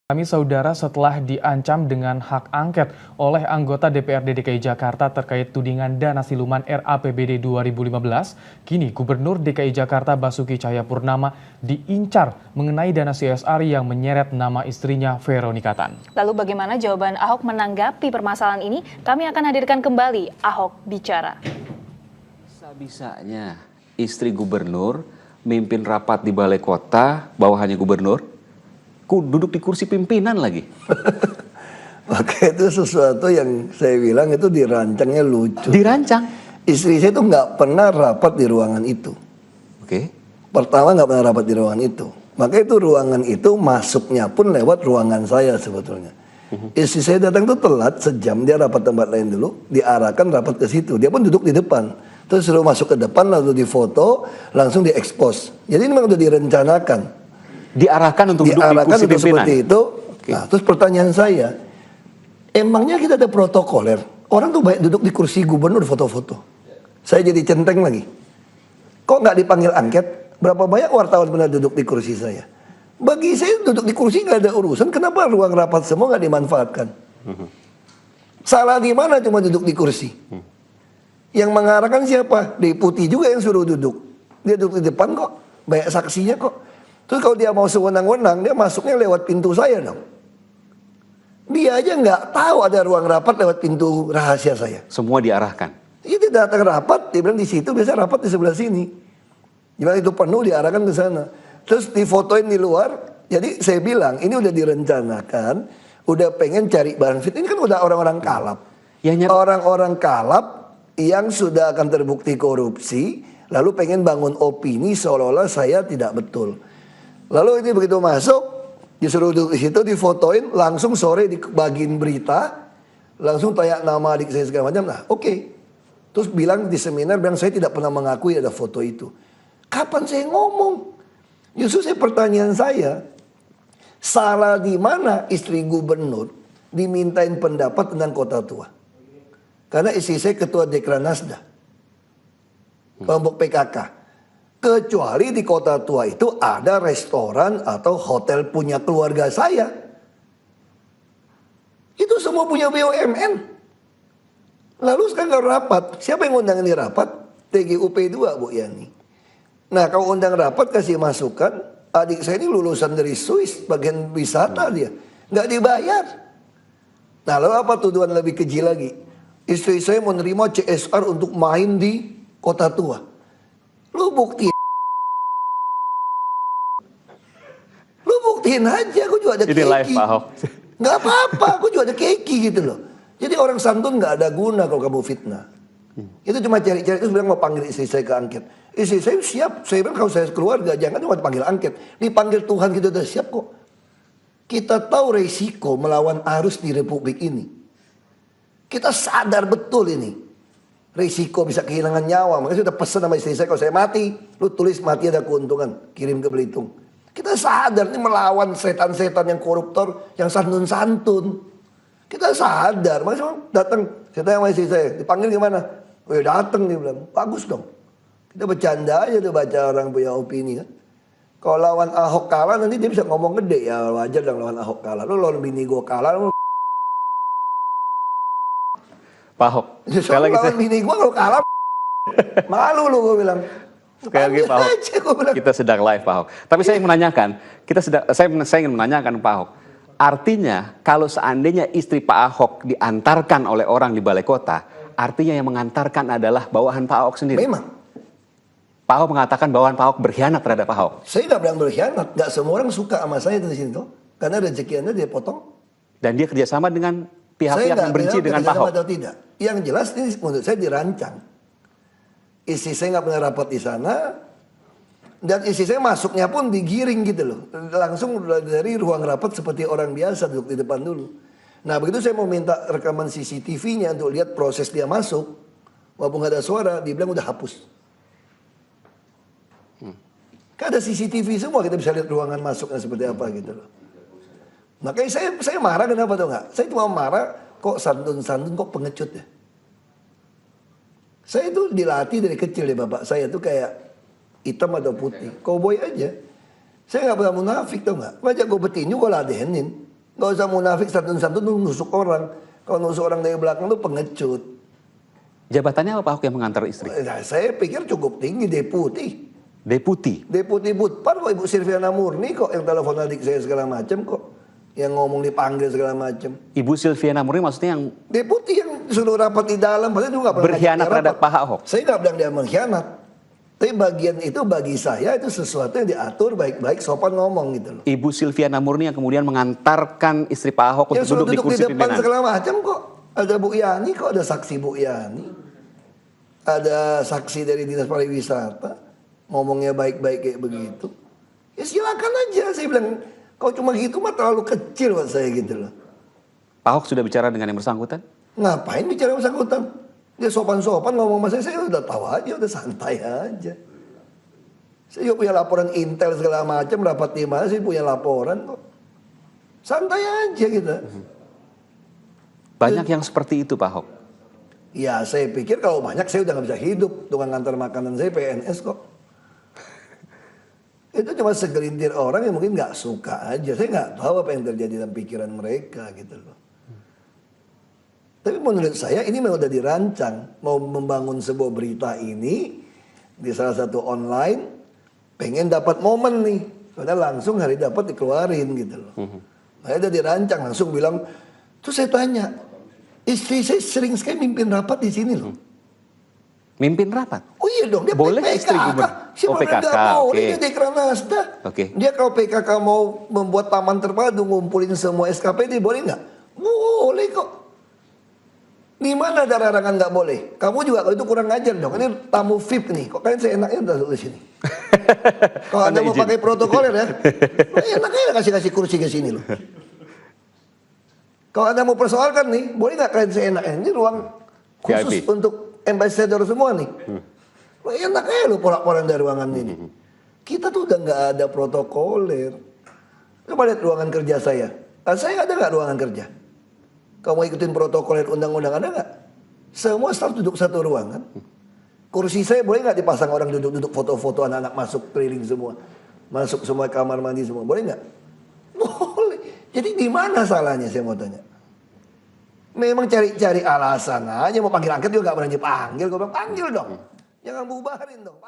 Kami saudara setelah diancam dengan hak angket oleh anggota DPRD DKI Jakarta terkait tudingan dana siluman RAPBD 2015, kini Gubernur DKI Jakarta Basuki Cahayapurnama diincar mengenai dana CSR yang menyeret nama istrinya Veronica Tan. Lalu bagaimana jawaban Ahok menanggapi permasalahan ini? Kami akan hadirkan kembali Ahok Bicara. Bisa-bisanya istri gubernur mimpin rapat di balai kota bawahannya gubernur, duduk di kursi pimpinan lagi. Maka itu sesuatu yang saya bilang itu dirancangnya lucu. Dirancang? Istri saya itu nggak pernah rapat di ruangan itu. Oke. Pertama nggak pernah rapat di ruangan itu. Maka itu ruangan itu masuknya pun lewat ruangan saya sebetulnya. Istri saya datang itu telat sejam, dia rapat tempat lain dulu, diarahkan rapat ke situ. Dia pun duduk di depan. Terus suruh masuk ke depan lalu difoto, langsung diekspos. Jadi ini memang udah direncanakan. Diarahkan untuk duduk di kursi pimpinan. Seperti itu. Okay. Nah, terus pertanyaan saya, emangnya kita ada protokoler? Orang tuh banyak duduk di kursi gubernur foto-foto. Saya jadi centeng lagi. Kok nggak dipanggil angket? Berapa banyak wartawan pernah duduk di kursi saya? Bagi saya duduk di kursi nggak ada urusan. Kenapa ruang rapat semua nggak dimanfaatkan? Salah di mana cuma duduk di kursi? Yang mengarahkan siapa? Deputi juga yang suruh duduk. Dia duduk di depan kok. Banyak saksinya kok. Terus kalau dia mau sewenang-wenang, dia masuknya lewat pintu saya dong. Dia aja nggak tahu ada ruang rapat lewat pintu rahasia saya. Semua diarahkan. Dia datang rapat, dia bilang di situ, biasa rapat di sebelah sini. Dia bilang itu penuh, diarahkan ke sana. Terus difotoin di luar. Jadi saya bilang, ini udah direncanakan, udah pengen cari bahan fit. Ini kan udah orang-orang kalap. Orang-orang kalap yang sudah akan terbukti korupsi, lalu pengen bangun opini seolah-olah saya tidak betul. Lalu ini begitu masuk, disuruh duduk di situ, difotoin, langsung sore dibagiin berita, langsung tanya nama adik saya segala macam. Nah, oke. Terus bilang di seminar, bilang saya tidak pernah mengakui ada foto itu. Kapan saya ngomong? Justru pertanyaan saya, salah di mana istri gubernur dimintain pendapat tentang kota tua? Karena istri saya ketua Dekranasda, kelompok PKK. Kecuali di kota tua itu ada restoran atau hotel punya keluarga saya. Itu semua punya BUMN. Lalu sekarang rapat. Siapa yang undang ini rapat? TGUP 2 Bu Yani. Nah kalau undang rapat kasih masukan. Adik saya ini lulusan dari Swiss. Bagian wisata dia. Nggak dibayar. Nah lalu apa tuduhan lebih keji lagi? Istri saya menerima CSR untuk main di kota tua. Lu buktiin. Lu buktiin aja, aku juga ada keki. Ini live Pak Ahok. Gak apa-apa, aku juga ada keki gitu loh. Jadi orang santun gak ada guna kalau kamu fitnah. Itu cuma cari-cari, itu bilang mau panggil istri saya ke angket. Istri saya siap, saya bilang kalau saya keluarga jangan cuma dipanggil angket. Dipanggil Tuhan kita udah siap kok. Kita tahu resiko melawan arus di republik ini. Kita sadar betul ini. Risiko bisa kehilangan nyawa. Makanya saya udah pesan sama istri saya, kalau saya mati, lu tulis mati ada keuntungan, kirim ke Belitung. Kita sadar ini melawan setan-setan yang koruptor, yang santun-santun. Kita sadar. Makanya saya datang, saya tanya sama istri saya, dipanggil gimana? Oh ya datang, dia bilang, bagus dong. Kita bercanda aja tuh baca orang punya opini kan. Kalau lawan Ahok kalah nanti dia bisa ngomong gede, ya wajar dong lawan Ahok kalah. Lu lawan bini gue kalah, lu Pak Ahok, sekali lagi bini gue kalau kalah malu lu, gue bilang. Sekali lagi Pak Ahok, kita sedang live Pak Ahok. Tapi saya ingin menanyakan, saya ingin menanyakan Pak Ahok, artinya kalau seandainya istri Pak Ahok diantarkan oleh orang di balai kota, artinya yang mengantarkan adalah bawahan Pak Ahok sendiri. Memang. Pak Ahok mengatakan bawahan Pak Ahok berkhianat terhadap Pak Ahok. Saya nggak bilang berkhianat, nggak semua orang suka sama saya di sini tuh, karena rezeki Anda dia potong. Dan dia kerjasama dengan pihak-pihak yang benci dengan Pak Ahok. Atau tidak. Yang jelas ini menurut saya dirancang. Istri saya nggak pernah rapat di sana, dan istri saya masuknya pun digiring gitu loh, langsung dari ruang rapat seperti orang biasa duduk di depan dulu. Nah begitu saya mau minta rekaman CCTV-nya untuk lihat proses dia masuk, walaupun nggak ada suara, dia bilang udah hapus. Kan ada CCTV semua, kita bisa lihat ruangan masuknya seperti apa gitu loh. Makanya saya marah kenapa tuh nggak? Saya cuma marah kok santun-santun kok pengecut ya. Saya itu dilatih dari kecil ya bapak saya tuh kayak hitam atau putih, cowboy aja. Saya nggak pernah munafik tau nggak? Ngajak gue petinju gue ladenin. Nggak usah munafik satu-satu tuh nusuk orang. Kalau nusuk orang dari belakang tuh pengecut. Jabatannya apa Pak Ahok yang mengantar istri? Nah, saya pikir cukup tinggi, deputi. Deputi. Deputi Budpar kok Ibu Silviana Murni kok yang telepon adik saya segala macam kok. Yang ngomong dipanggil segala macam. Ibu Silviana Murni maksudnya yang Deputi yang suruh rapat di dalam, padahal juga nggak pernah berkhianat ngajak dia terhadap rapat. Pak Ahok. Saya nggak bilang dia mengkhianat. Tapi bagian itu bagi saya itu sesuatu yang diatur baik-baik, sopan ngomong gitu loh. Ibu Silviana Murni yang kemudian mengantarkan istri Pak Ahok Yang untuk suruh duduk di kursi depan pimpinan. segala macam kok. Ada Bu Yani kok, ada saksi Bu Yani. Ada saksi dari Dinas Pariwisata. Ngomongnya baik-baik kayak begitu. Ya silakan aja, saya bilang. Kalau cuma gitu mah terlalu kecil buat saya gitu loh. Pak Ahok sudah bicara dengan yang bersangkutan? Ngapain bicara bersangkutan? Dia sopan-sopan ngomong sama saya udah tahu aja, udah santai aja. Saya juga punya laporan intel segala macam, rapat di mana sih punya laporan kok. Santai aja gitu. Banyak yang seperti itu Pak Ahok. Ya saya pikir kalau banyak saya udah gak bisa hidup. Tukang antar makanan saya PNS kok. Itu cuma segelintir orang yang mungkin gak suka aja. Saya gak tahu apa yang terjadi dalam pikiran mereka gitu loh. Tapi menurut saya ini memang udah dirancang. Mau membangun sebuah berita ini di salah satu online, pengen dapat momen nih. Soalnya langsung hari dapat dikeluarin gitu loh. Nah, udah dirancang, langsung bilang. Terus saya tanya, istri saya sering sekali mimpin rapat di sini loh. Mimpin rapat? Oh iya dong, dia boleh PKK. istri gubernur? Siapa Oh, PKK, nggak mau? oke. Dia dekranasda. Oke. Dia kalau PKK mau membuat taman terpadu, ngumpulin semua SKPD, boleh nggak? Boleh kok. Di mana ada larangan nggak boleh? Kamu juga kalau itu kurang ajar dong. Ini tamu VIP nih. Kok kalian seenaknya udah duduk di sini? Kalau Anda mau izin. pakai protokoler ya, enaknya kasih kursi ke sini loh. Kalau Anda mau persoalkan nih, boleh nggak kalian seenaknya? Ini ruang khusus VIP. untuk ambassador semua nih. Enak aja lo porak-porak dari ruangan ini. Kita tuh udah nggak ada protokoler. Coba lihat ruangan kerja saya. Saya ada nggak ruangan kerja? Kamu ikutin protokoler undang-undang ada nggak? Semua staf duduk satu ruangan. Kursi saya boleh nggak dipasang orang duduk-duduk foto-foto anak-anak masuk keliling semua, masuk semua kamar mandi semua, boleh nggak? Boleh. Jadi di mana salahnya saya mau tanya? Memang cari-cari alasan aja mau panggil angket juga nggak berani panggil. Gue bilang panggil dong, jangan bubarin dong.